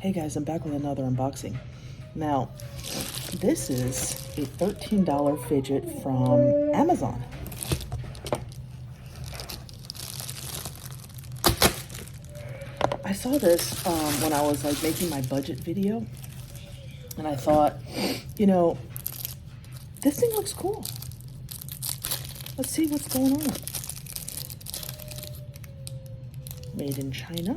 Hey guys, I'm back with another unboxing. Now, this is a $13 fidget from Amazon. I saw this when I was like making my budget video, and I thought, you know, this thing looks cool. Let's see what's going on. Made in China.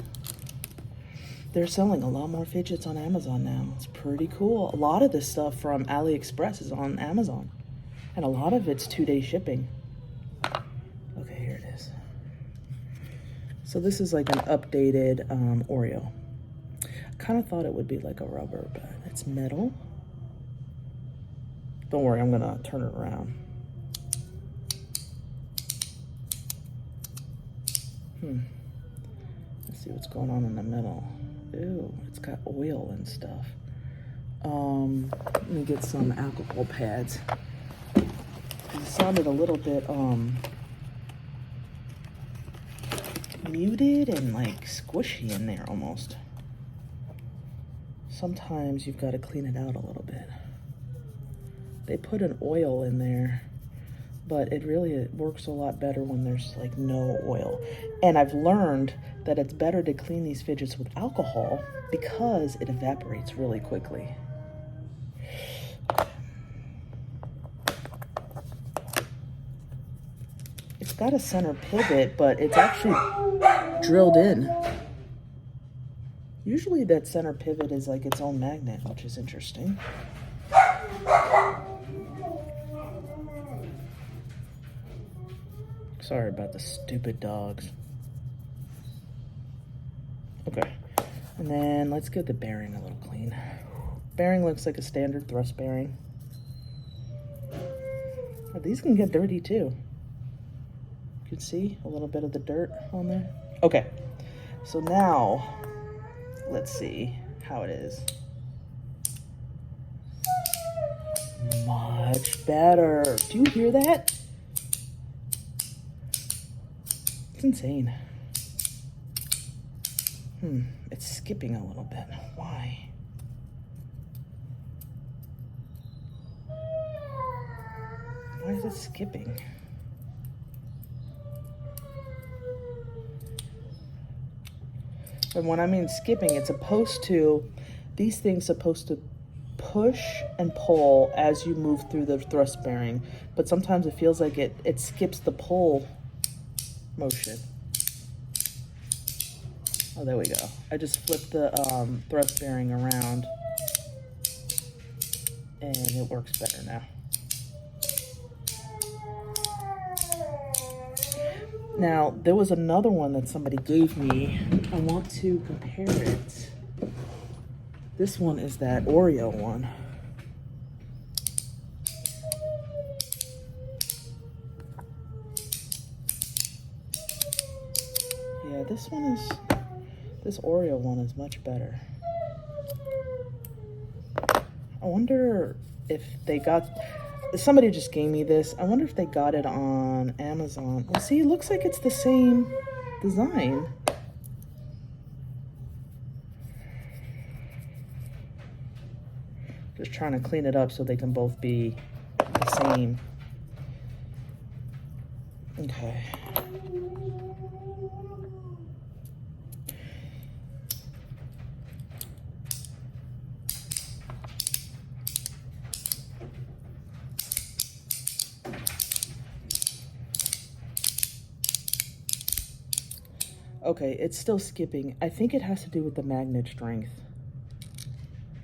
They're selling a lot more fidgets on Amazon now. It's pretty cool. A lot of this stuff from AliExpress is on Amazon. And a lot of it's 2-day shipping. Okay, here it is. So this is like an updated Oreo. I kind of thought it would be like a rubber, but it's metal. Don't worry, I'm gonna turn it around. Let's see what's going on in the middle. Ew, it's got oil and stuff. Let me get some alcohol pads. It sounded a little bit muted and like squishy in there almost. Sometimes you've got to clean it out a little bit. They put an oil in there, but it works a lot better when there's like no oil. And I've learned that it's better to clean these fidgets with alcohol because it evaporates really quickly. It's got a center pivot, but it's actually drilled in. Usually that center pivot is like its own magnet, which is interesting. Sorry about the stupid dogs. Okay, and then let's get the bearing a little clean. Bearing looks like a standard thrust bearing. Oh, these can get dirty too. You can see a little bit of the dirt on there. Okay, so now let's see how it is. Much better. Do you hear that? It's insane. It's skipping a little bit. Why? Why is it skipping? And when I mean skipping, it's supposed to, these things supposed to push and pull as you move through the thrust bearing, but sometimes it feels like it skips the pull motion. Oh, there we go. I just flipped the thrust bearing around and it works better now. Now, there was another one that somebody gave me. I want to compare it. This one is that Oreo one. Yeah, this Oreo one is much better. I wonder if they got, somebody just gave me this. I wonder if they got it on Amazon. Well, see, it looks like it's the same design. Just trying to clean it up so they can both be the same. Okay. Okay, it's still skipping. I think it has to do with the magnet strength.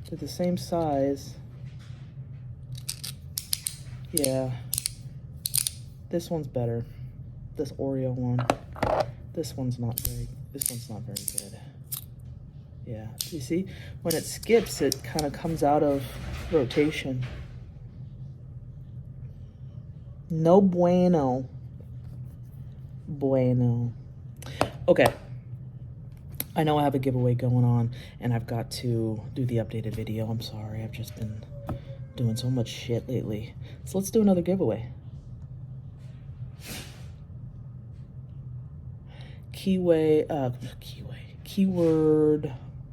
They're the same size. Yeah. This one's better. This Oreo one. This one's not very good. Yeah, you see? When it skips, it kind of comes out of rotation. No bueno. Bueno. Okay, I know I have a giveaway going on and I've got to do the updated video. I'm sorry, I've just been doing so much shit lately. So let's do another giveaway. Keyword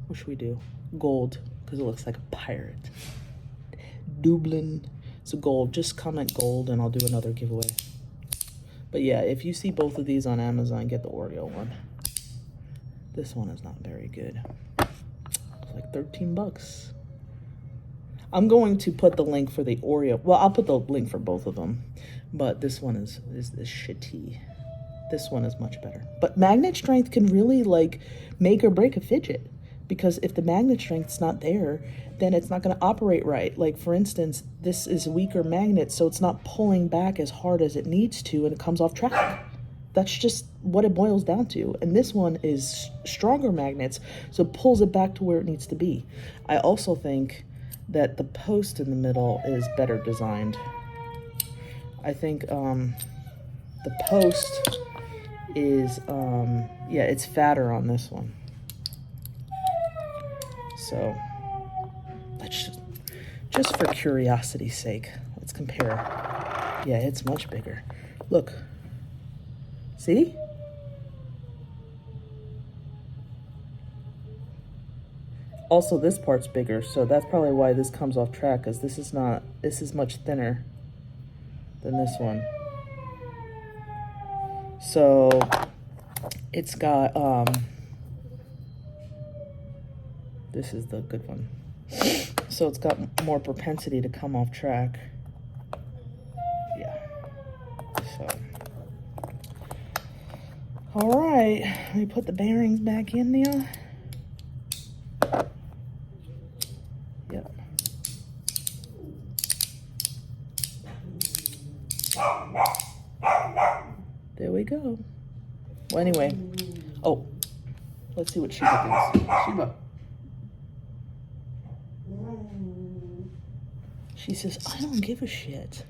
What should we do? Gold, because it looks like a pirate. Dublin. So gold. Just comment gold and I'll do another giveaway. But yeah, if you see both of these on Amazon, get the Oreo one. This one is not very good. It's like 13 bucks. I'm going to put the link for the Oreo. Well, I'll put the link for both of them. But this one is shitty. This one is much better. But magnet strength can really like make or break a fidget. Because if the magnet strength's not there, then it's not going to operate right. Like, for instance, this is a weaker magnet, so it's not pulling back as hard as it needs to, and it comes off track. That's just what it boils down to. And this one is stronger magnets, so it pulls it back to where it needs to be. I also think that the post in the middle is better designed. I think the post is, yeah, it's fatter on this one. So let's just for curiosity's sake, let's compare. Yeah, it's much bigger. Look, see? Also, this part's bigger, so that's probably why this comes off track, because this is much thinner than this one. So it's got, this is the good one. So it's got more propensity to come off track. Yeah. So. All right. Let me put the bearings back in there. Yep. There we go. Well, anyway. Oh. Let's see what Sheba thinks. Sheba. She says, I don't give a shit.